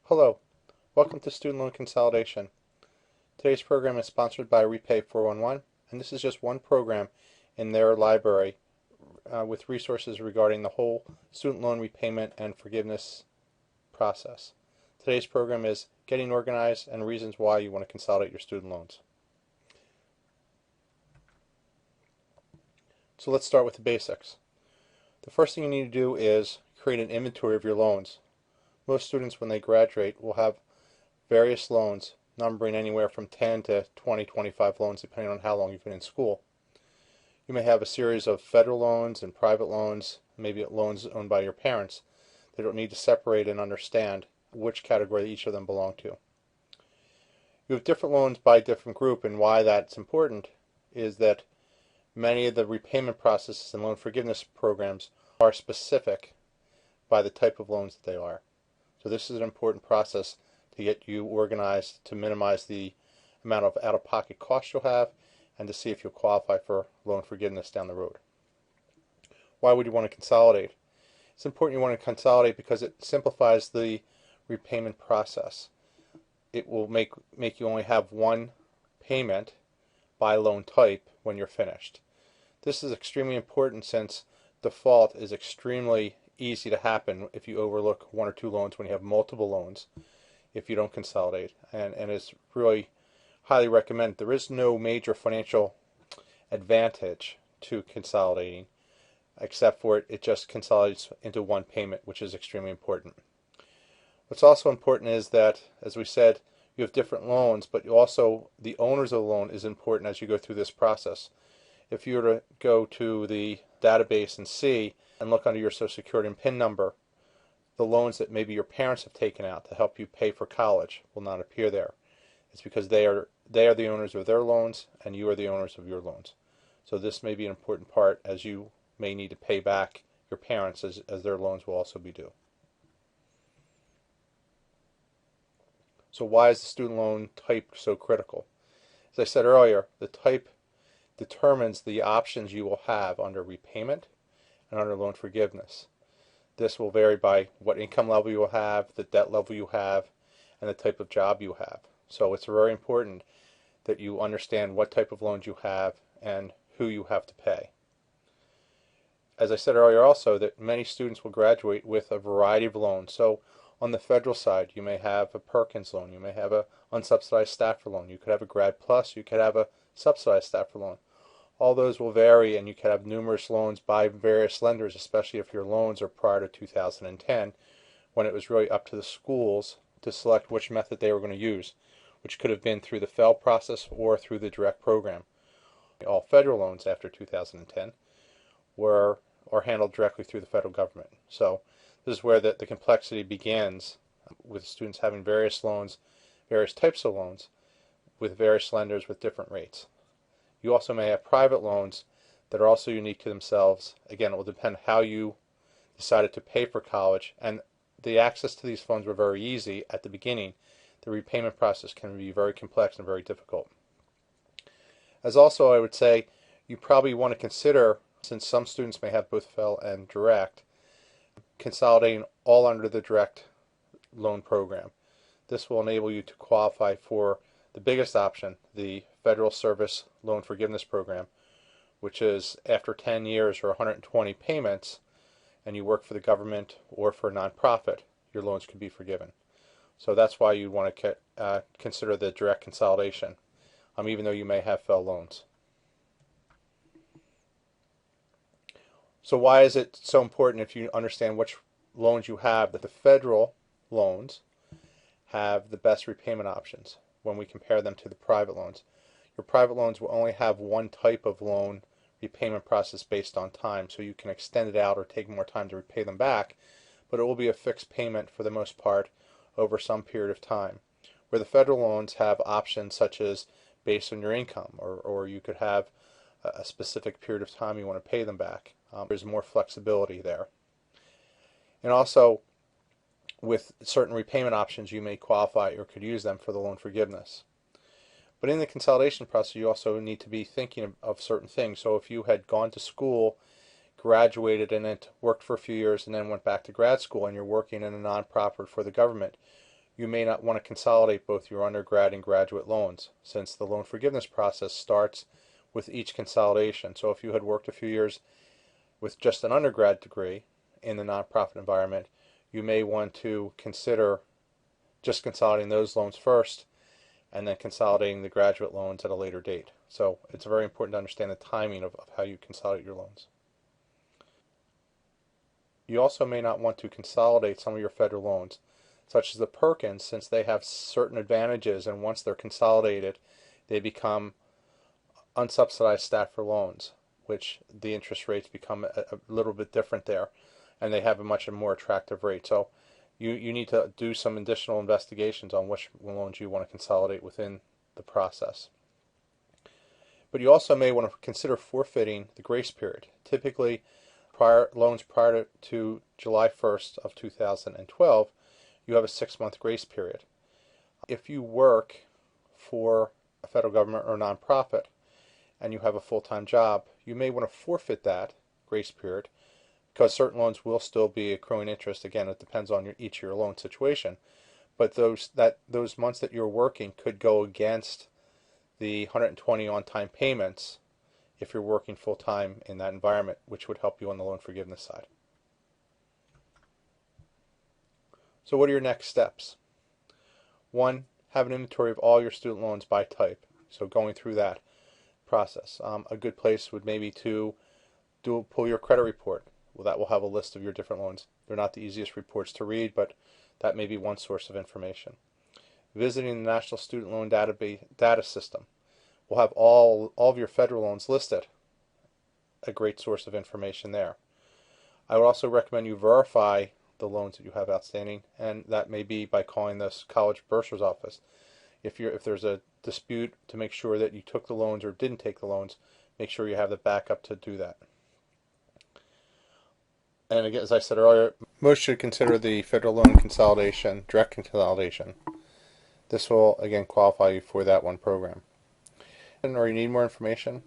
Hello, welcome to Student Loan Consolidation. Today's program is sponsored by Repay 411, and this is just one program in their library with resources regarding the whole student loan repayment and forgiveness process. Today's program is Getting Organized and Reasons Why You Want to Consolidate Your Student Loans. So let's start with the basics. The first thing you need to do is create an inventory of your loans. Most students, when they graduate, will have various loans numbering anywhere from 10 to 20, 25 loans depending on how long you've been in school. You may have a series of federal loans and private loans, maybe loans owned by your parents. They don't need to separate and understand which category each of them belong to. You have different loans by different group, and why that's important is that many of the repayment processes and loan forgiveness programs are specific by the type of loans that they are. So this is an important process to get you organized to minimize the amount of out-of-pocket costs you'll have and to see if you'll qualify for loan forgiveness down the road. Why would you want to consolidate? It's important you want to consolidate because it simplifies the repayment process. It will make you only have one payment by loan type when you're finished. This is extremely important since default is extremely easy to happen if you overlook one or two loans when you have multiple loans if you don't consolidate, and it's really highly recommended. There is no major financial advantage to consolidating except for it just consolidates into one payment, which is extremely important. What's also important is that, as we said, you have different loans, but you also, the owners of the loan is important as you go through this process. If you were to go to the database and see and look under your Social Security and PIN number, the loans that maybe your parents have taken out to help you pay for college will not appear there. It's because they are the owners of their loans and you are the owners of your loans. So this may be an important part as you may need to pay back your parents as their loans will also be due. So why is the student loan type so critical? As I said earlier, the type determines the options you will have under repayment and under loan forgiveness. This will vary by what income level you will have, the debt level you have, and the type of job you have. So it's very important that you understand what type of loans you have and who you have to pay. As I said earlier also, that many students will graduate with a variety of loans. So on the federal side, you may have a Perkins loan, you may have a unsubsidized Stafford loan, you could have a Grad Plus, you could have a subsidized Stafford loan. All those will vary, and you can have numerous loans by various lenders, especially if your loans are prior to 2010, when it was really up to the schools to select which method they were going to use, which could have been through the FFEL process or through the direct program. All federal loans after 2010 are handled directly through the federal government. So this is where the complexity begins, with students having various loans, various types of loans, with various lenders with different rates. You also may have private loans that are also unique to themselves. Again, it will depend how you decided to pay for college, and the access to these funds were very easy at the beginning. The repayment process can be very complex and very difficult. As also, I would say, you probably want to consider, since some students may have both FFEL and direct, consolidating all under the direct loan program. This will enable you to qualify for the biggest option, the Federal Service Loan Forgiveness Program, which is after 10 years or 120 payments, and you work for the government or for a nonprofit, your loans can be forgiven. So that's why you want to consider the direct consolidation, even though you may have FFEL loans. So why is it so important if you understand which loans you have, that the federal loans have the best repayment options when we compare them to the private loans? Your private loans will only have one type of loan repayment process based on time, so you can extend it out or take more time to repay them back, but it will be a fixed payment for the most part over some period of time. Where the federal loans have options such as based on your income, or you could have a specific period of time you want to pay them back. There's more flexibility there. And also, with certain repayment options, you may qualify or could use them for the loan forgiveness. But in the consolidation process, you also need to be thinking of certain things. So if you had gone to school, graduated, and then worked for a few years and then went back to grad school, and you're working in a nonprofit for the government, you may not want to consolidate both your undergrad and graduate loans, since the loan forgiveness process starts with each consolidation. So if you had worked a few years with just an undergrad degree in the nonprofit environment, you may want to consider just consolidating those loans first and then consolidating the graduate loans at a later date. So it's very important to understand the timing of how you consolidate your loans. You also may not want to consolidate some of your federal loans, such as the Perkins, since they have certain advantages, and once they're consolidated, they become unsubsidized Stafford loans, which the interest rates become a little bit different there, and they have a much more attractive rate. So you need to do some additional investigations on which loans you want to consolidate within the process. But you also may want to consider forfeiting the grace period. Typically, loans prior to July 1st of 2012, you have a 6-month grace period. If you work for a federal government or nonprofit and you have a full-time job, you may want to forfeit that grace period, because certain loans will still be accruing interest. Again, it depends on each of your loan situation. But those months that you're working could go against the 120 on-time payments if you're working full-time in that environment, which would help you on the loan forgiveness side. So what are your next steps? 1, have an inventory of all your student loans by type. So going through that process. A good place would maybe to pull your credit report. Well, that will have a list of your different loans. They're not the easiest reports to read, but that may be one source of information. Visiting the National Student Loan Data System will have all of your federal loans listed. A great source of information there. I would also recommend you verify the loans that you have outstanding, and that may be by calling the college bursar's office. If there's a dispute, to make sure that you took the loans or didn't take the loans, make sure you have the backup to do that. And again, as I said earlier, most should consider the federal loan consolidation, direct consolidation. This will, again, qualify you for that one program. Or you need more information,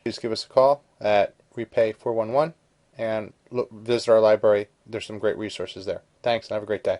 please give us a call at repay411 and visit our library. There's some great resources there. Thanks, and have a great day.